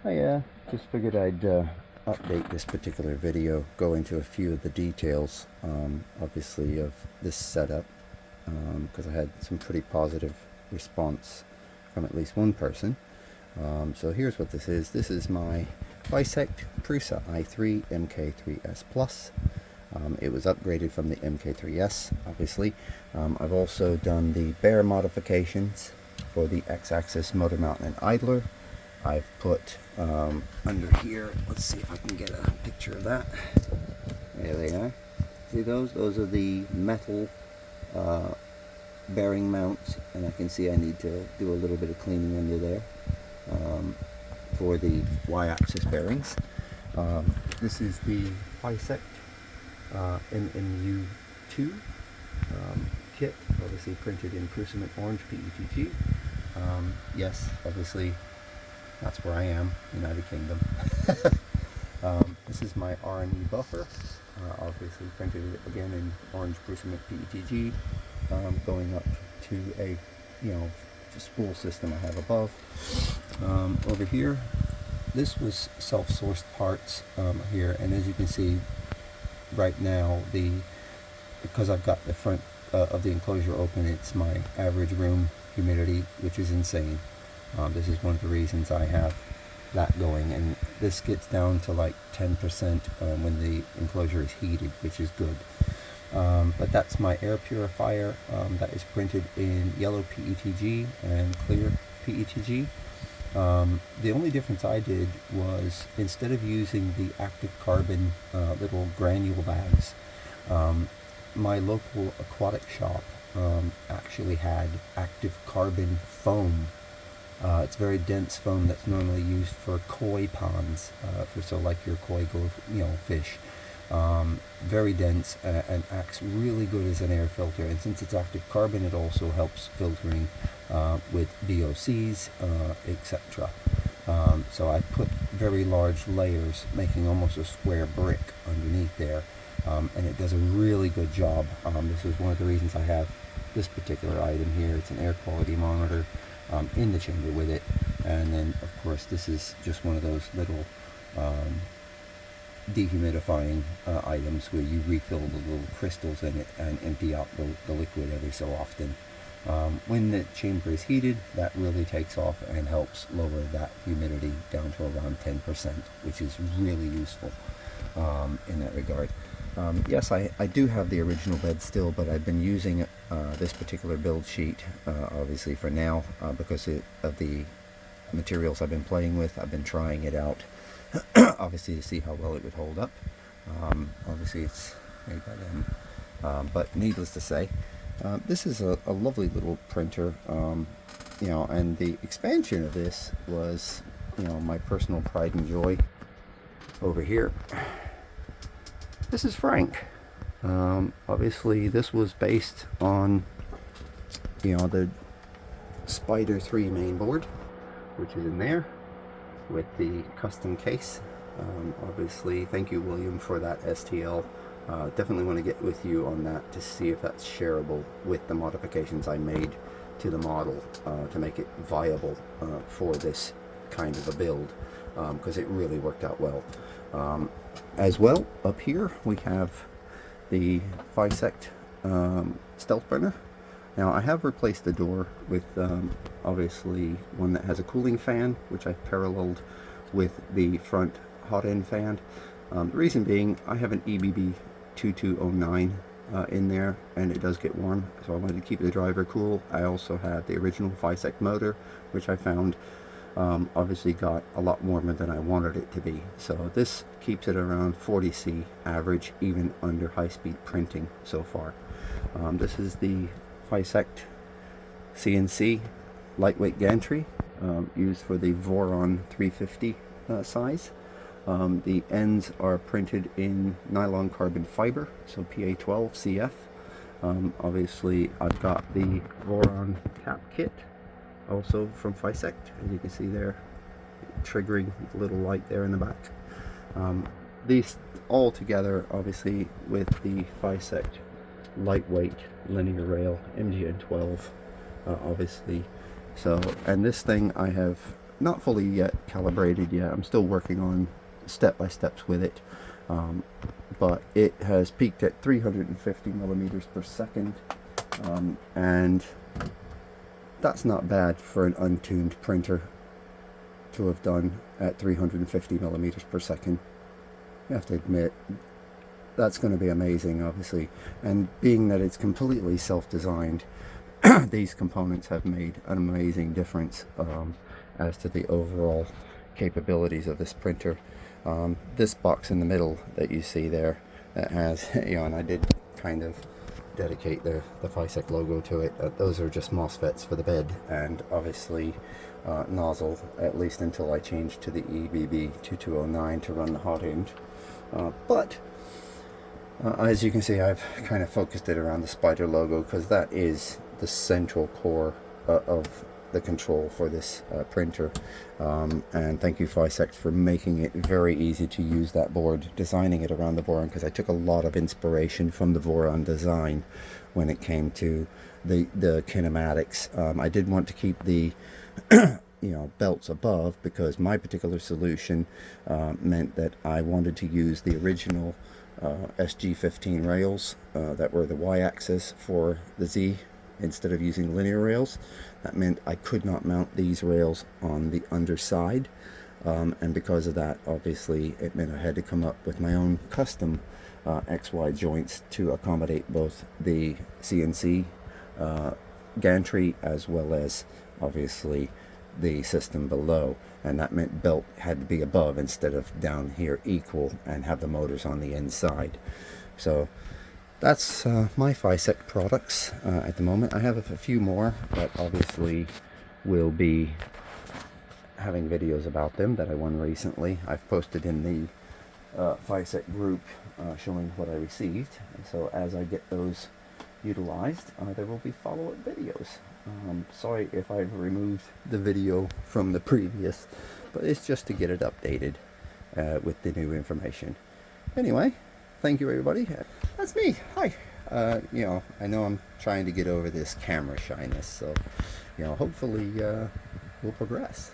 I just figured I'd update this particular video, go into a few of the details, obviously, of this setup, because I had some pretty positive response from at least one person. So here's what this is. This is my FYSETC Prusa i3 MK3S Plus. It was upgraded from the MK3S, obviously. I've also done the bare modifications for the X-axis motor mount and idler. I've put under here, let's see if I can get a picture of that. There they are. See those? Those are the metal bearing mounts, and I can see I need to do a little bit of cleaning under there for the Y-axis bearings. This is the FYSETC MMU2 kit, obviously printed in Prusa orange PETG. Yes, obviously that's where I am, United Kingdom. This is my R&E buffer, obviously printed again in orange Prusa PETG, going up to a spool system I have above. Over here, this was self-sourced parts here, and as you can see right now, because I've got the front of the enclosure open, it's my average room humidity, which is insane. This is one of the reasons I have that going, and this gets down to like 10% when the enclosure is heated, which is good. But that's my air purifier that is printed in yellow PETG and clear PETG. The only difference I did was, instead of using the active carbon little granule bags, my local aquatic shop actually had active carbon foam. It's very dense foam that's normally used for koi ponds, so like your koi fish. Very dense and acts really good as an air filter, and since it's active carbon, it also helps filtering with VOCs, etc. So I put very large layers, making almost a square brick underneath there, and it does a really good job. This is one of the reasons I have this particular item here. It's an air quality monitor in the chamber with it, and then of course this is just one of those little dehumidifying items where you refill the little crystals in it and empty out the liquid every so often. When the chamber is heated, that really takes off and helps lower that humidity down to around 10%, which is really useful in that regard. Yes, I do have the original bed still, but I've been using this particular build sheet, obviously for now, because of the materials I've been playing with. I've been trying it out, obviously, to see how well it would hold up. Obviously it's made by them, but needless to say, this is a lovely little printer, and the expansion of this was, my personal pride and joy. Over here, this is Frank. Obviously this was based on, the Spider 3 mainboard, which is in there with the custom case. Obviously, thank you, William, for that STL. Definitely want to get with you on that to see if that's shareable with the modifications I made to the model to make it viable for this kind of a build, because it really worked out well. As well, up here we have the FYSETC stealth burner. Now I have replaced the door with obviously one that has a cooling fan, which I've paralleled with the front hot end fan. The reason being, I have an EBB 2209 in there, and it does get warm, so I wanted to keep the driver cool. I also had the original FYSETC motor, which I found obviously got a lot warmer than I wanted it to be. So this keeps it around 40°C average, even under high-speed printing so far. This is the FYSETC CNC lightweight gantry, used for the Voron 350 size. The ends are printed in nylon carbon fiber, so PA12 CF. Obviously I've got the Voron cap kit, also from FYSETC, as you can see there, triggering the little light there in the back. These all together, obviously, with the FYSETC lightweight linear rail MGN12, obviously. So, and this thing I have not fully yet calibrated yet. I'm still working on step-by-steps with it, but it has peaked at 350 millimeters per second, and that's not bad for an untuned printer to have done at 350 millimeters per second. You have to admit, that's going to be amazing, obviously, and being that it's completely self-designed, these components have made an amazing difference as to the overall capabilities of this printer. This box in the middle that you see there, that has, you know, and I did kind of dedicate the FYSETC logo to it. Those are just MOSFETs for the bed, and obviously nozzle, at least until I change to the EBB 2209 to run the hot end. But as you can see, I've kind of focused it around the spider logo, because that is the central core of the control for this printer. And thank you, FYSETC, for making it very easy to use that board, designing it around the Voron, because I took a lot of inspiration from the Voron design when it came to the kinematics. I did want to keep the you know, belts above, because my particular solution meant that I wanted to use the original SG15 rails that were the y-axis for the Z instead of using linear rails. That meant I could not mount these rails on the underside, and because of that, obviously it meant I had to come up with my own custom XY joints to accommodate both the CNC gantry as well as obviously the system below, and that meant belt had to be above instead of down here equal, and have the motors on the inside. So that's my FYSETC products at the moment. I have a few more, but obviously will be having videos about them that I won recently. I've posted in the FYSETC group showing what I received, and so as I get those utilized, there will be follow-up videos. Sorry if I've removed the video from the previous, but it's just to get it updated with the new information. Anyway, thank you everybody. That's me. Hi. You know, I know I'm trying to get over this camera shyness, so you know, hopefully we'll progress.